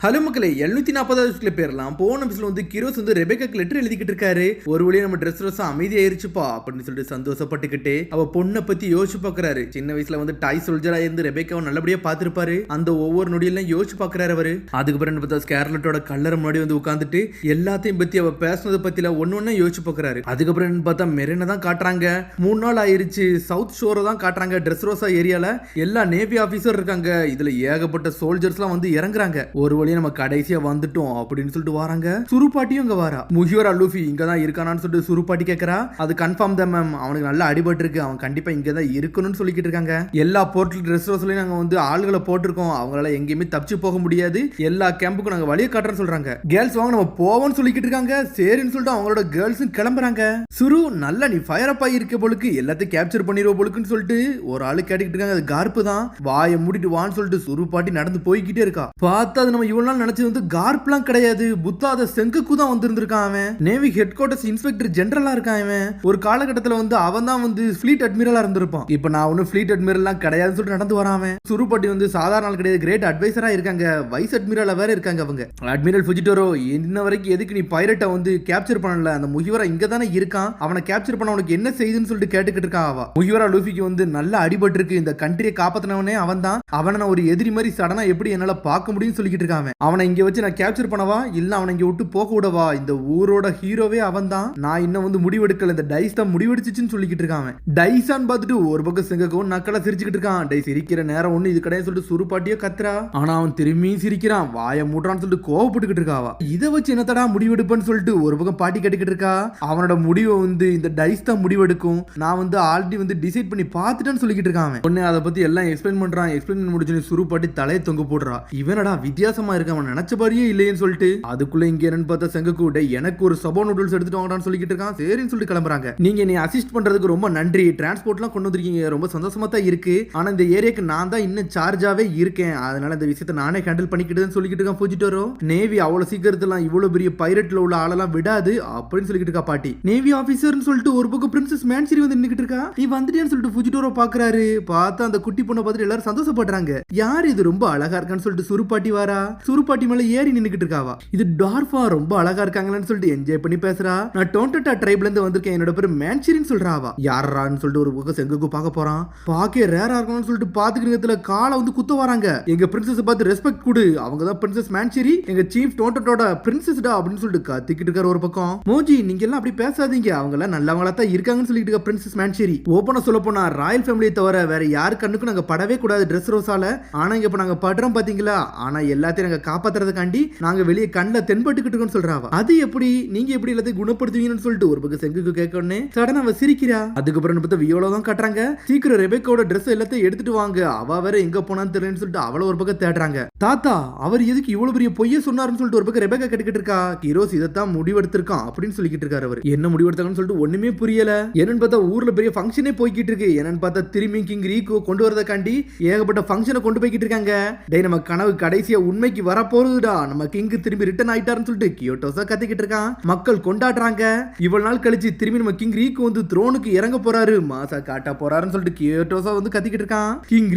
Hello மக்களே 740 பேர்லாம் போன எபிசோட்ல வந்து கிரோஸ் வந்து ரெபேக்காக்கு லெட்டர் எழுதிக்கிட்டு இருக்காரு. ஒரு வழியா நம்ம ட்ரெஸ் ரோஸா அமைதியாயிருச்சுப்பா அப்படின்னு சொல்லிட்டு சந்தோஷப்பட்டுக்கிட்டு அவ பொண்ணை பத்தி யோசிச்சு பாக்குறாரு. சின்ன வயசுல வந்து டாய் சோல்ஜரா இருந்து ரெபேக்காவை நல்லபடியா பாத்துருப்பாரு. அந்த ஒவ்வொரு நொடியெல்லாம் யோசிச்சு பாக்குறாரு அவரு. அதுக்கப்புறம் பார்த்தா ஸ்கார்லட்டோட கல்லறை முன்னாடி வந்து உட்காந்துட்டு எல்லாத்தையும் பத்தி அவ பேசினதை பத்தில ஒன்னு யோசிச்சு பாக்குறாரு. அதுக்கப்புறம் பார்த்தா மெரினை தான் காட்டுறாங்க. 3 நாள் ஆயிருச்சு. சவுத் ஷோரை தான் காட்டுறாங்க. ட்ரெஸ் ரோஸா ஏரியால எல்லா நேவி ஆபீசர் இருக்காங்க. இதுல ஏகப்பட்ட சோல்ஜர்ஸ் எல்லாம் வந்து இறங்குறாங்க. ஒரு வழி நம்ம கடைசியா வந்துட்டோம் அப்படின்னு சொல்லிட்டு வராங்க. சுருப்பாட்டியும் இங்க வரா. முஹியோரா லூஃபி இங்க தான் இருக்கானான்னு சொல்லிட்டு சுருப்பாட்டி கேக்குறா. அது கன்ஃபார்ம் தான் மேம், அவனுக்கு நல்லா அடிபட்டு இருக்கு, அவன் கண்டிப்பா இங்க தான் இருக்கணும்னு சொல்லிக்கிட்டு இருக்காங்க. எல்லா போர்ட்டல் ட்ரெஸ் ரோஸ்லயும் நாங்க வந்து ஆளுகளை போட்டிருக்கோம், அவங்களால எங்கேயுமே தப்பிச்சு போக முடியாது, எல்லா கேம்புக்கும் நாங்க வழியை காட்டுறோம் சொல்றாங்க. கேர்ள்ஸ் வாங்க நம்ம போவோம்னு சொல்லிக்கிட்டு இருக்காங்க. சரின்னு சொல்லிட்டு அவங்களோட கேர்ள்ஸும் கிளம்புறாங்க. சுரு நல்லா நீ ஃபயர் அப் ஆகிருக்க போலுக்கு, எல்லாத்தையும் கேப்சர் பண்ணிடுவோம் போலுக்குன்னு சொல்லிட்டு ஒரு ஆளு கேட்டுக்கிட்டு இருக்காங்க. அது கார்ப்பு தான். வாயை மூடிட்டு வான்னு சொல்லிட்டு சுருப்பாட்டி நடந்து போய்கிட்டே இருக்கா. பார்த்தா அது நம்ம இவ்வளவு நாள் நினைச்சது வந்து கார்ப்லாம் கிடையாது, புத்தாத செங்குக்கு தான் வந்திருந்திருக்கான். அவன் நேவி ஹெட் குவார்டர்ஸ் இன்ஸ்பெக்டர் ஜெனரலா இருக்கான். அவன் ஒரு காலகட்டத்தில் வந்து அவன் தான் வந்து ஃபிளீட் அட்மிரலா இருந்திருப்பான். இப்போ நான் ஒன்னும் ஃபிளீட் அட்மிரல்லாம் கிடையாதுன்னு சொல்லிட்டு நடந்து வரான். சுருப்பாட்டி வந்து சாதாரண ஆள் கிடையாது, கிரேட் அட்வைசரா இருக்காங்க. வைஸ் அட்மிரலா வேற இருக்காங்க அவங்க. அட்மிரல் ஃபுஜிடோரோ இன்ன வரைக்கும் எதுக்கு நீ பைரட்டை வந்து கேப்சர் பண்ணல, அந்த முஹிவரா இங்க தானே இருக்கான், அவனை கேப்சர் பண்ண உனக்கு என்ன செய்யுதுன்னு சொல்லிட்டு கேட்டுக்கிட்டு இருக்கான். அவ முஹிவரா லூஃபிக்கு வந்து நல்லா அடிபட்டு இருக்கு, இந்த கண்ட்ரியை காப்பாத்தினவனே அவன் தான், அவனை நான் ஒரு எதிரி மாதிரி சடனா எப்படி என்னால பார்க்க முடியும்னு சொல்லிக்கிட்டு இருக்கான். அவனை இங்க வச்சு நான் கேப்சர் பண்ணவா இல்ல அவனை இங்க விட்டு போக விடவா, இந்த ஊரோட ஹீரோவே அவன் தான், நான் இன்னும் வந்து முடிவெடுக்கல, இந்த டைஸ் தான் முடிவெடுச்சுன்னு சொல்லிக்கிட்டு இருக்கான். டைஸான்னு பார்த்துட்டு ஒரு பக்கம் சிங்கக்கும் நக்கலா சிரிச்சுக்கிட்டு இருக்கான். டை சிரிக்கிற நேரம் ஒண்ணு இது கிடையாது சொல்லிட்டு சுருப்பாட்டியோ கத்துறா. ஆனா அவன் திரும்பியும் சிரிக்கிறான், வாயை மூடுறான்னு சொல்லிட்டு கோவப்பட்டுக்கிட்டு இருக்காவா. இதை வச்சு என்னத்தடா முடிவெடுப்பேன்னு சொல்லிட்டு ஒரு பக்கம் பாட்டி கட்டிக்கிட்டு இருக்கா. அவனோட முடிவை வந்து இந்த டைஸ் தான் முடிவெடுக்கும், நான் வந்து ஆல்ரெடி வந்து டிசைட் பண்ணி பார்த்துட்டேன்னு சொல்லிக்கிட்டு இருக்கான். உடனே அதை பத்தி எல்லாம் எக்ஸ்பிளைன் பண்றான். எக்ஸ்பிளைன் முடிச்சு சுருப்பாட்டி தலையை தொங்க போடுறா. இவனடா வித்தியாசமா இருக்க, அவன் நினைச்ச மாதிரியே இல்லையேன்னு சொல்லிட்டு. அதுக்குள்ள இங்க என்னன்னு பார்த்தா செங்கக்கு எனக்கு ஒரு சபோ நூடுல்ஸ் எடுத்துட்டு வாங்கடான்னு சொல்லிக்கிட்டு இருக்கான். சரின்னு சொல்லிட்டு கிளம்புறாங்க. நீங்க நீ அசிஸ்ட் பண்றதுக்கு ரொம்ப நன்றி, டிரான்ஸ்போர்ட்லாம் கொண்டு வந்திருக்கீங்க, ரொம்ப சந்தோஷமா தான் இருக்கு, ஆனா இந்த ஏரியாக்கு நான் தான் இன்னும் சார்ஜாவே இருக்கேன், அதனால இந்த விஷயத்தை நானே ஹேண்டில் பண்ணிக்கிட்டுன்னு சொல்லிக்கிட்டு இருக்கான். பூஜிட்டோரோ நேவி அவ்வளவு சீக்கிரத்துலாம் இவ்வளவு பெரிய பைரட்ல உள்ள ஆளெல்லாம் விடாது அப்படின்னு சொல்லிக்கிட்டு இருக்கா பாட்டி. நேவி ஆபீசர்னு சொல்லிட்டு ஒரு பக்கம் பிரின்சஸ் மேன்சிரி வந்து நின்னுக்கிட்டு இருக்கா. நீ வந்துட்டேன்னு சொல்லிட்டு பூஜிட்டோரோ பாக்குறாரு. பார்த்தா அந்த குட்டி பொண்ணை பார்த்துட்டு எல்லாரும் சந்தோஷப்படுறாங்க. யார் இது ரொம்ப அழகா இருக்கான்னு சொல்லிட்டு சுருப்பாட்டி வாரா. சுருப்பாட்டி மேல ஏறி நின்னுக்கிட்டு இருக்காவா. இது டார்ஃபா ரொம்ப அழகா இருக்காங்கன்னு சொல்லிட்டு என்ஜாய் பண்ணி பேசுறா. நான் டோன்டட்டா ட்ரைப்ல இருந்து வந்திருக்கேன், என்னோட பேரு மேன்சிரின்னு சொல்றாவா. யாரான்னு சொல்லிட்டு ஒரு பக்கம் செங்குக்கு பார்க்க போறான். பாக்கே ரேரா இருக்கணும்னு சொல்லிட்டு பாத்துக்கிறதுல காலை வந்து குத்த வராங்க. எங்க பிரின்சஸ் பார்த்து ரெஸ்பெக்ட் கொடு, அவங்க தான் பிரின்சஸ் மேன்சிரி, எங்க சீஃப் டோன்டட்டோட பிரின்சஸ் டா அப்படின்னு சொல்லிட்டு கத்திக்கிட்டு இருக்காரு. ஒரு பக்கம் மோஜி நீங்க எல்லாம் அப்படி பேசாதீங்க, அவங்க எல்லாம் நல்லவங்களா தான் இருக்காங்கன்னு சொல்லிட்டு இருக்க பிரின்சஸ் மேன்சிரி. ஓபனா சொல்ல போனா ராயல் ஃபேமிலியை தவிர வேற யாரு கண்ணுக்கும் நாங்க படவே கூடாது ட்ரெஸ் ரோஸால, ஆனா இங்க இப்ப நாங்க படுறோம் பாத்தீங்களா, ஆனா எல்லாத்தையும் நாங்க காப்பாத்துறதுக்காண்டி நாங்க வெளியே கண்ணில் தென்பட்டுக்கிட்டு சொல்றாவா. அது எப்படி நீங்க எப்படி எல்லாத்தையும் குணப்படுத்துவீங்கன்னு சொல்லிட்டு ஒரு பக்கம் செங்குக்கு கேட்கணும்னு சடனா அவ சிரிக்கிறா. அதுக்கப்புறம் பார்த்தா வியோலா தான் காட்டுறாங்க. சீக்கிரம் ரெபேக்காவோட ட்ரெஸ் எல்லாத்தையும் எடுத்துட்டு வாங்க, அவ வேற எங்க போனான்னு தெரியலன்னு சொல்லிட்டு அவள ஒரு பக்கம் தேடுறாங்க. தாத்தா அவர் எதுக்கு இவ்வளவு பெரிய பொய்ய சொன்னாருன்னு சொல்லிட்டு ஒரு பக்கம் ரெபேக்கா கேட்டுக்கிட்டு இருக்கா. ஹீரோஸ் இதைத்தான் முடிவெடுத்திருக்கான் அப்படின்னு சொல்லிக்கிட்டு இருக்காரு. அவர் என்ன முடிவெடுத்தாங்கன்னு சொல்லிட்டு ஒண்ணுமே புரியல. என்னன்னு பார்த்தா ஊர்ல பெரிய ஃபங்க்ஷனே போய்கிட்டு இருக்கு. என்னன்னு பார்த்தா திரும்பி கிங் ரீகோ கொண்டு வரதுக்காண்டி ஏகப்பட்ட ஃபங்க்ஷனை கொண்டு போய்கிட்டு இருக்காங்க. டேய் நம்ம கனவு கடைசியா உண்மைக்கு வர போறதுடா, நம்ம கிங் திரும்பி ரிட்டர்ன் ஆயிட்டாருன்னு சொல்லிட்டு கியோட்டோஸா கத்திக்கிட்டு இருக்கான். மக்கள் கொண்டாடுறாங்க. இவ்வளவு நாள் கழிச்சு திரும்பி நம்ம கிங் ரீகோ வந்து த்ரோனுக்கு இறங்க போறாரு, மாசா காட்ட போறாருன்னு சொல்லிட்டு கியோட்டோஸா வந்து கத்திக்கிட்டு இருக்கான். கிங்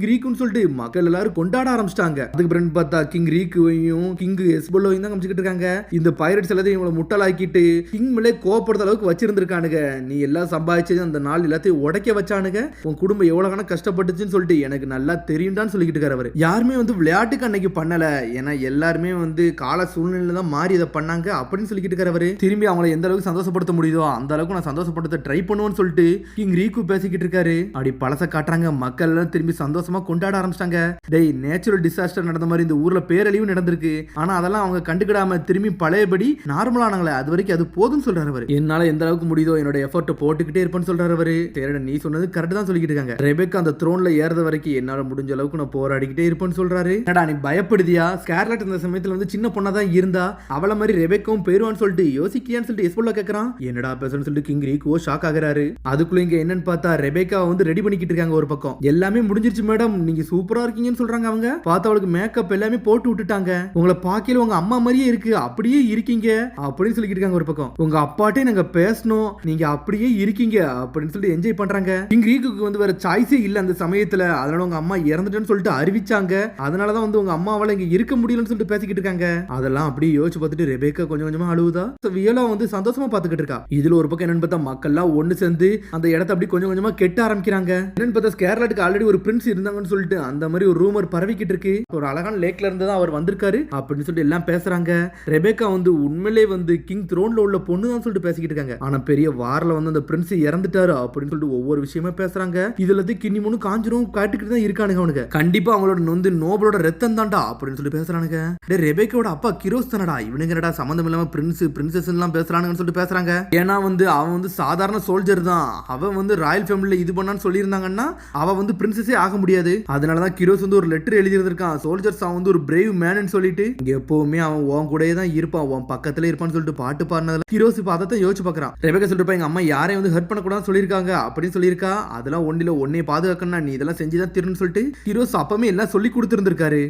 ரீக்குன்னு சொல்லிட்டு மக்கள் எல்லாரும் கொண்டாட ஆரம்பிச்சிட்டாங்க. அதுக்கு பிறகு பார்த்தா கிங் ரீக்குவையும் கிங் எஸ்போலோவையும் தான் காமிச்சிட்டு இருக்காங்க. இந்த பைரட்ஸ் எல்லாத்தையும் இவங்களை முட்டலாக்கிட்டு கிங் மேலே கோவப்படுற அளவுக்கு வச்சிருந்திருக்கானுங்க. நீ எல்லாம் சம்பாதிச்சது அந்த நாள் எல்லாத்தையும் உடைக்க வச்சானுங்க, உன் குடும்பம் எவ்வளவு கஷ்டப்பட்டுச்சுன்னு சொல்லிட்டு எனக்கு நல்லா தெரியும்டான்னு சொல்லிக்கிட்டு இருக்காரு. அவர் யாருமே வந்து விளையாட்டுக்கு அன்னைக்கு பண்ணல, ஏன்னா எல்லாருமே வந்து கால சூழ்நிலை தான் மாறி இதை பண்ணாங்க அப்படின்னு சொல்லிக்கிட்டு இருக்காரு. திரும்பி அவங்களை எந்த அளவுக்கு சந்தோஷப்படுத்த முடியுதோ அந்த அளவுக்கு நான் சந்தோஷப்படுத்த ட்ரை பண்ணுவேன்னு சொல்லிட்டு கிங் ரீக்கு பேசிக்கிட்டு இருக்காரு. அப்படி பழச காட்டுறாங்க. மக்கள் எல்லாம் திரும்பி சந்தோஷமா கொண்டாட ஆரம்பிச்சிட்டாங்க. டேய் நேச்சுரல் டிசாஸ்டர் நடந்த மாதிரி இந்த ஊர்ல பேரழிவு நடந்திருக்கு, ஆனா அதெல்லாம் அவங்க கண்டுக்கிடாம திரும்பி பழையபடி நார்மலானாங்களே, அது வரைக்கும் அது போதும்னு சொல்றாரு அவரு. என்னால எந்த அளவுக்கு முடியுதோ என்னோட எஃபர்ட் போட்டுக்கிட்டே இருப்பேன்னு சொல்றாரு அவரு. சரி நீ சொன்னது கரெக்ட் தான் சொல்லிக்கிட்டு இருக்காங்க. ரெபேக்கா அந்த த்ரோன்ல ஏறது வரைக்கும் என்னால முடிஞ்ச அளவுக்கு நான் போராடிக்கிட்டே இருப்பேன்னு சொல்றாரு. என்னடா நீ பயப்படுதியா, ஸ்கார்லட் இந்த சமயத்துல வந்து சின்ன பொண்ணா தான் இருந்தா, அவள மாதிரி ரெபேக்காவும் போயிருவான்னு சொல்லிட்டு யோசிக்கியான்னு சொல்லிட்டு எஸ்போலா கேக்குறான். என்னடா பேசுறன்னு சொல்லிட்டு கிங் ரீகோ ஷாக் ஆகுறாரு. அதுக்குள்ள இங்க என்னன்னு பார்த்தா ரெபேக்கா வந்து ரெடி பண்ணிக்கிட்டு இருக்காங்க. ஒரு பக்கம் எல்லாமே முடிஞ்சிருச்சு மேடம், நீங்க சூப்பரா இருக்கீங்கன்னு சொல்றாங்க. அவங்க பார்த்தா அவளுக்கு மேக்கப் எல்லாமே போட்டு விட்டுட்டாங்க. உங்களை பாக்கையில உங்க அம்மா மாதிரியே இருக்கு, அப்படியே இருக்கீங்க அப்படின்னு சொல்லிக்கிட்டு இருக்காங்க. ஒரு பக்கம் உங்க அப்பாட்டே நாங்க பேசணும், நீங்க அப்படியே இருக்கீங்க அப்படின்னு சொல்லிட்டு என்ஜாய் பண்றாங்க. கிங் ரீகுக்கு வந்து வேற சாய்ஸே இல்ல அந்த சமயத்துல, அதனால உங்க அம்மா இறந்துட்டேன்னு சொல்லிட்டு அறிவிச்சாங்க. அதனாலதான் வந்து உங்க அம்மாவால இங்க அங்க இருக்க முடியலன்னு சொல்லிட்டு பேசிக்கிட்டு இருக்காங்க. அதெல்லாம் அப்படியே யோசிச்சு பார்த்துட்டு ரெபேக்கா கொஞ்சம் கொஞ்சமா அழுவுதா. வியோலா வந்து சந்தோஷமா பாத்துக்கிட்டு இருக்கா. இதுல ஒரு பக்கம் என்னன்னு பார்த்தா மக்கள்லாம் ஒண்ணு சேர்ந்து அந்த இடத்த அப்படி கொஞ்சம் கொஞ்சமா கெட்ட ஆரம்பிக்கிறாங்க. என்னன்னு பார்த்தா ஸ்கேர்லட்டுக்கு ஆல்ரெடி ஒரு பிரின்ஸ் இருந்தாங்கன்னு சொல்லிட்டு அந்த மாதிரி ஒரு ரூமர் பரவிக்கிட்டு இருக்கு. ஒரு அழகான லேக்ல இருந்து தான் அவர் வந்திருக்காரு அப்படின்னு சொல்லிட்டு எல்லாம் பேசுறாங்க. ரெபேக்கா வந்து உண்மையிலே வந்து கிங் த்ரோன்ல உள்ள பொண்ணு தான் சொல்லிட்டு பேசிக்கிட்டு இருக்காங்க. ஆனா பெரிய வார்ல வந்து அந்த பிரின்ஸ் இறந்துட்டாரு அப்படின்னு சொல்லிட்டு ஒவ்வொரு விஷயமா பேசுறாங்க. இதுல இருந்து கிண்ணிமோனு காஞ்சிரும் காட்டுக்கிட்டு தான் இருக்கானுங்க. அவனுக்கு கண்டிப்பா அவங்களோட நொந்து நோபலோட ரத்தம் தான்டா அப்படின்னு சொல்லி பேசுறானுங்க. ரெபேக்காவோட அப்பா கிரோஸ் தானடா, இவனுங்க என்னடா சம்பந்தம் இல்லாம பிரின்ஸ் பிரின்சஸ் எல்லாம் பேசுறானுங்கன்னு சொல்லிட்டு பேசுறாங்க. ஏன்னா வந்து அவன் வந்து சாதாரண சோல்ஜர் தான், அவன் வந்து ராயல் ஃபேமிலில இது பண்ணான்னு சொல்லியிருந்தாங்கன்னா அவன் வந்து பிரின்சஸே ஆக முடியாது. அதனாலதான் கிரோஸ் வந்து ஒரு லெட்டர் எழுதியிருக்கான். சோல்ஜர்ஸ் அவன் வந்து ஒரு பிரேவ் மேன் சொல்லிட்டு எப்பவுமே அவன் உன் கூடயே தான் இருப்பான், உன் பக்கத்துல இருப்பான்னு சொல்லிட்டு பாட்டு பாடினதுல கிரோஸ் இப்ப அதை தான் யோசிச்சு பாக்குறான். ரெபேக்கா சொல்லிட்டு எங்க அம்மா யாரையும் வந்து ஹர்ட் பண்ணக்கூடாதுன்னு சொல்லியிருக்காங்க அப்படின்னு சொல்லியிருக்கா. அதெல்லாம் ஒன்னில ஒன்னே பாதுகாக்கணும், நீ இதெல்லாம் செஞ்சுதான் திருன்னு சொல்லிட்டு கிரோஸ் அப்பமே எல்லாம் சொல்லி கொடுத்துருந்துருக்காரு.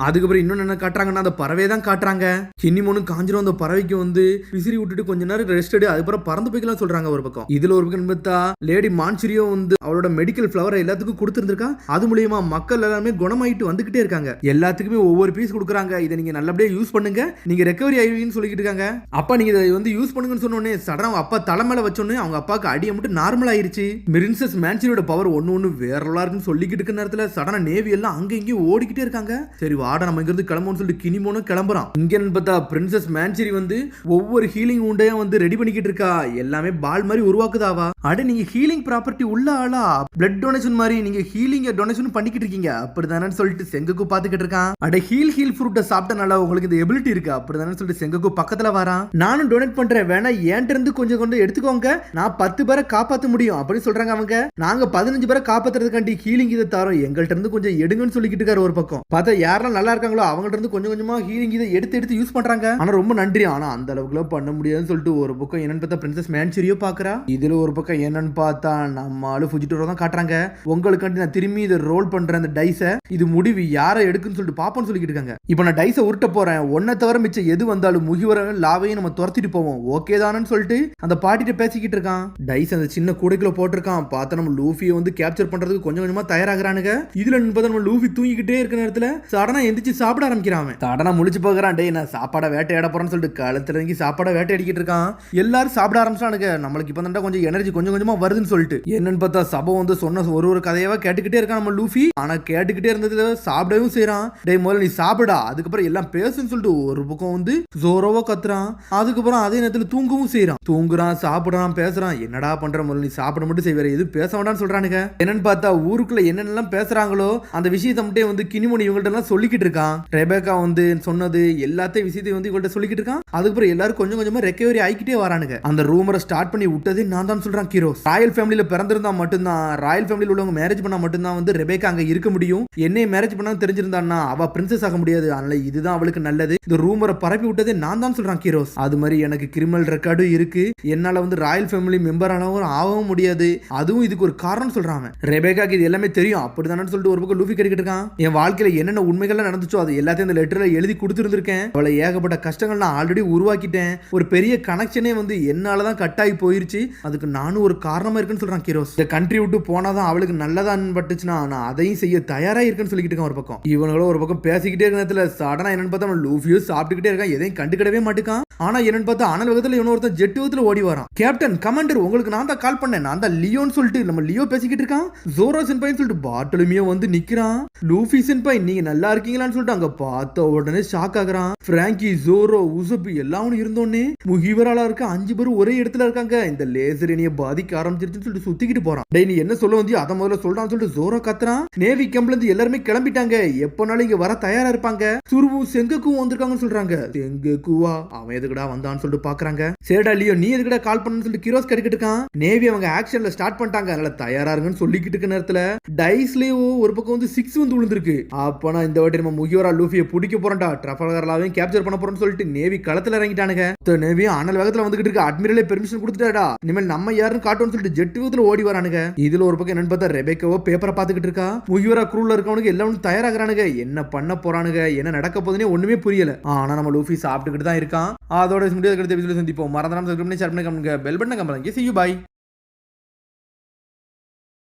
அதுக்கப்புறம் இன்னொன்று என்ன காட்டுறாங்கன்னா அந்த பறவை தான் காட்டுறாங்க. கிண்ணிமோனும் காஞ்சிரும் அந்த பறவைக்கு வந்து விசிறி விட்டுட்டு கொஞ்ச நேரம் ரெஸ்ட் எடு, அதுக்கப்புறம் பறந்து போய்க்கலாம் சொல்றாங்க ஒரு பக்கம். இதுல ஒரு பக்கம் பார்த்தா லேடி மான்சிரியோ வந்து அவளோட மெடிக்கல் ஃபிளவரை எல்லாத்துக்கும் கொடுத்துருந்துருக்கா. அது மூலியமா மக்கள் எல்லாருமே குணமாயிட்டு வந்துகிட்டே இருக்காங்க. எல்லாத்துக்குமே ஒவ்வொரு பீஸ் கொடுக்குறாங்க. இதை நீங்க நல்லபடியா யூஸ் பண்ணுங்க, நீங்க ரெக்கவரி ஆயிடுவீங்கன்னு சொல்லிட்டு இருக்காங்க. அப்பா நீங்க இதை வந்து யூஸ் பண்ணுங்கன்னு சொன்னோடனே சடனா அப்பா தலைமையில வச்சோன்னே அவங்க அப்பாவுக்கு அடியை மட்டும் நார்மல் ஆயிருச்சு. பிரின்சஸ் மான்சிரியோட பவர் ஒன்னு வேற இருக்குன்னு சொல்லிக்கிட்டு இருக்க நேரத்துல சடனா நேவி எல்லாம் அங்க இங்கேயும் ஓடிக்கிட்டே இருக்காங்க. சரி வாட நம்ம இங்க இருந்து கிளம்புன்னு சொல்லிட்டு கினிமோனும் கிளம்புறான். இங்க பார்த்தா பிரின்சஸ் மான்சிரி வந்து ஒவ்வொரு ஹீலிங் உண்டையும் வந்து ரெடி பண்ணிக்கிட்டு இருக்கா. எல்லாமே பால் மாதிரி உருவாக்குதாவா. அட நீங்க ஹீலிங் ப்ராப்பர்ட்டி உள்ள ஆளா, பிளட் டொனேஷன் மாதிரி நீங்க ஹீலிங் டொனேஷன் பண்ணிக்கிட்டு இருக்கீங்க அப்படிதானே சொல்லிட்டு செங்கக்கு பாத்துக்கிட்டு இருக்கான். அட ஹீல் ஃப்ரூட்டை சாப்பிட்டனால உங்களுக்கு இந்த எபிலிட்டி இருக்கு அப்படிதானே சொல்லிட்டு செங்கக்கு பக்கத்துல வரான். நானும் டொனேட் பண்றேன், வேணா ஏன்ட்ட இருந்து கொஞ்சம் கொண்டு எடுத்துக்கோங்க, நான் 10 பேரை காப்பாத்த முடியும் அப்படின்னு சொல்றாங்க அவங்க. நாங்க 15 பேரை காப்பாத்துறதுக்காண்டி ஹீலிங் இதை தரோம், எங்கள்ட்ட இருந்து கொஞ்சம் எடுங்கன்னு சொல்லிக்கிட்டு இருக்காரு. ஒரு பக்கம் பார்த்தா யாரெல்லாம் நல்லா இருக்காங்களோ அவங்கள்ட்ட இருந்து கொஞ்சம் கொஞ்சமா ஹீலிங் இதை எடுத்து யூஸ் பண்றாங்க. ஆனா ரொம்ப நன்றி, ஆனா அந்த அளவுக்கு பண்ண முடியாதுன்னு சொல்லிட்டு ஒரு பக்கம் என்னன்னு பார்த்தா பிரின்சஸ் மான்சிரியோ பாக்குறா. இதுல ஒரு பக்கம் என்னன்னு பார்த்தா நம்ம ஆளு ஃபுஜிடோரோ தான் காட்டுறாங்க. உங்களுக்காண்டி நான் திரும்பி இதை ரோல் பண்றேன் அந்த டைஸை, இது முடிவு யாரை எடுக்குன்னு சொல்லிட்டு பாப்போம்னு சொல்லிட்டு இருக்காங்க. இப்போ நான் டைஸை உருட்ட போறேன், ஒன்ன தவிர மிச்சம் எது வந்தாலும் முகிவர லாவையும் நம்ம துரத்திட்டு போவோம், ஓகே தானு சொல்லிட்டு அந்த பாட்டிட்ட பேசிக்கிட்டு இருக்கான். டைஸ் அந்த சின்ன கூடைக்குள்ள போட்டிருக்கான். பார்த்தா நம்ம லூஃபியை வந்து கேப்சர் பண்றதுக்கு கொஞ்சம் கொஞ்சமா தயாராகிறானுங்க. இதுல நம்ம லூஃபி தூங்கிக்கிட்டே இருக்க நேரத்துல சடனா எந்திரிச்சு சாப்பிட ஆரம்பிக்கிறான். சடனா முழிச்சு போகிறான். டேய் நான் சாப்பாடை வேட்டையாட போறேன்னு சொல்லிட்டு கழுத்துல இறங்கி சாப்பாடை வேட்டையாடிக்கிட்டு இருக்கான். எல்லாரும் சாப்பிட ஆரம்பிச்சானுங்க. நம்மளுக்கு இப்ப தான் கொஞ்சம் எனர்ஜி கொஞ்சம் கொஞ்சமா வருதுன்னு சொல்லிட்டு என்னன்னு பார்த்தா சபை வந்து சொன்ன ஒரு கதையாவா கேட்டுக்கிட்டே இருக்கான் நம்ம லூஃபி. ஆனா கேட்டுக்கிட்டே இருந்ததுல சாப்பிடவும் செய்யறான். டேய் முதல்ல நீ சாப்பிடா, அதுக்கப்புறம் எல்லாம் பேசுன்னு சொல்லிட்டு ஒரு பக்கம் வந்து ஜோரோவா கத்துறான். அதுக்கப்புறம் அதே நேரத்துல தூங்கவும் செய்யறான். தூங்குறான், சாப்பிடுறான், பேசுறான். என்னடா பண்ற, முதல்ல நீ சாப்பிட மட்டும் செய்ய, வேற எதுவும் பேச வேண்டாம்னு சொல்றானுங்க. என்னன்னு பார்த்தா ஊருக்குள்ள என்னென்னலாம் பேசுறாங்களோ அந்த விஷயத்தை மட்டும் வந்து கினிமோனி இவங்கள்ட்ட எல்லாம் சொல்லிக்கிட்டு இருக்கான். ரெபேக்கா வந்து சொன்னது எல்லாத்தையும் விஷயத்தையும் வந்து இவங்கள்ட்ட சொல்லிக்கிட்டு இருக்கான். அதுக்கப்புறம் எல்லாரும் கொஞ்சம் கொஞ்சமா ரெக்கவரி ஆகிக்கிட்டே வரானுங்க. அந்த ரூமரை ஸ்டார்ட் பண்ணி விட்டதே நான் தான் சொல்றான் கிரோஸ். ராயல் ஃபேமிலியில பிறந்திருந்தா மட்டும்தான், ராயல் ஃபேமிலியில் உள்ளவங்க மேரேஜ் பண்ணா மட்டும்தான் வந்து ரெபேக்கா அங்க இருக்க முடியும். என்னைய மேரேஜ் பண்ணா தெரிஞ்சிருந்தான்னா அவ பிரின்சஸ் ஆக முடியாது, அதனால இதுதான் அவளுக்கு நல்லது. இந்த ரூமரை பரப்பி விட்டதே நான் தான் சொல்றான் கிரோஸ். அது மாதிரி எனக்கு கிரிமினல் ரெக்கார்டும் இருக்கு, என்னால வந்து ராயல் ஃபேமிலி மெம்பர் ஆகவும் முடியாது, அதுவும் இதுக்கு ஒரு காரணம் சொல்றான். ரெபேக்காக்கு இது எல்லாமே தெரியும் அப்படிதானு சொல்லிட்டு ஒரு பக்கம் லூஃபி கேட்டுக்கிட்டு இருக்கான். என் வாழ்க்கையில என்னென்ன உண்மைகள் நடந்துச்சோ அது எல்லாத்தையும் இந்த லெட்டர்ல எழுதி கொடுத்துருந்துருக்கேன். அவளை ஏகப்பட்ட கஷ்டங்கள் நான் ஆல்ரெடி உருவாக்கிட்டேன். ஒரு பெரிய கனெக்ஷனே வந்து என்னாலதான் கட் ஆகி போயிருச்சு, அதுக்கு நானும் ஒரு காரணமா இருக்குன்னு சொல்றான் கிரோஸ். இந்த கண்ட்ரி விட்டு போனாதான் அவளுக்கு நல்லதான் பட்டுச்சுன்னா நான் அதையும் செய்ய தயாரா இருக்குன்னு சொல்லிக்கிட்டு இருக்கான். ஒரு பக்கம் இவங்களும் ஒரு பக்கம் பேசிக்கிட்டே இருக்க நேரத்துல சடனா என்னன்னு பார்த்தா லூஃபியோ சாப்பிட்டுக்கிட்டே இருக்கான், எதையும் கண்டுக்கிடவே மாட்டுக்கான். ஆனா என்னன்னு பார்த்தா அனல் வேகத்துல இன்னொருத்தன் ஜெட் வேகத்துல ஓடி வரான். கேப்டன் கமாண்டர் உங்களுக்கு நான் தான் கால் பண்ணேன், நான் தான் லியோன்னு சொல்லிட்டு நம்ம லியோ பேசிக்கிட்டு இருக்கான். ஜோரோ சென்பாய் சொல்லிட்டு பாட்டலுமியோ வந்து நிக்கிறான். லூஃபி சென்பாய் நீங்க நல்லா இருக்கீங்களான்னு சொல்லிட்டு அங்க பார்த்த உடனே ஷாக் ஆகுறான். பிராங்கி, ஜோரோ, உசபி எல்லாம் இருந்தோன்னே முகிவரால இருக்க 5 பேரும் ஒரே இடத்துல இருக்காங்க. இந்த லேசர் என்னைய பாதிக்க ஆரம்பிச்சிருச்சுன்னு சொல்லிட்டு சுத்திக்கிட்டு போறான். டேய் நீ என்ன சொல்ல வந்து அதை முதல்ல சொல்றான்னு சொல்லிட்டு ஜோரோ கத்துறான். நேவி கேம்ப்ல இருந்து எல்லாருமே கிளம்பிட்டாங்க, எப்பனாலும் இங்க வர தயாரா இருப்பாங்க. சுருவும் செங்கக்கும் வந்திருக்காங்கன்னு சொல்றாங்க. செங்கக்குவா அவன் எதுக்குடா வந்தான்னு சொல்லிட்டு பாக்குறாங்க. சரிடா லியோ நீ எதுக்குடா கால் பண்ணு சொல்லிட்டு கிரோஸ் கேட்டுக்கிட்டு இருக்கான். நேவி அவங்க ஆக்ஷன்ல ஸ்டார்ட் பண்ணிட்டாங்க, அதனால தயாரா இருக்குன்னு சொல்லிக்கிட்டு இருக்க நேரத்துல டைஸ்லயும் ஒரு பக்கம் வந்து 6 வந்து விழுந்திருக்கு. அப்பனா இந்த வாட்டி நம்ம முகிவரா லூஃபியை பிடிக்க போறோம்டா, ட்ரஃபல்கர்லாவையும் கேப்சர் பண்ண போறோம்னு சொல்லிட்டு நேவி களத்துல இறங்கிட்டானுங்க. நேவி அனல் வேகத்துல வந்துகிட்டு இருக்கு. அட்மிரலே பெர்மிஷன் கொடுத்துட்டாடா, இனிமேல் நம்ம யாருன்னு காட்டுவோம்னு சொல்லிட்டு ஜெட் வேகத்துல ஓடி வரானுங்க. இதுல ஒரு பக்கம் என்னன்னு பார்த்தா ரெபேக்காவோ பேப்பரை பாத்துக்கிட்டு இருக்கா. முகிவரா க்ரூல இருக்கவனுக்கு எல்லாரும் தயாராகிறானுங்க. என்ன பண்ண போறானுங்க, என்ன நடக்க போதுன்னே ஒண்ணுமே புரியல. ஆனா நம்ம லூஃபி சாப்பிட்டுக்கிட்டு தான் இருக்கான். அதோட முடியாத சந்திப்போம். மறந்துடாம சப்ஸ்கிரைப் பண்ணி ஷேர் பண்ணி கமெண்ட் பெல் பட்டனை கம்பளங்க. See you bye.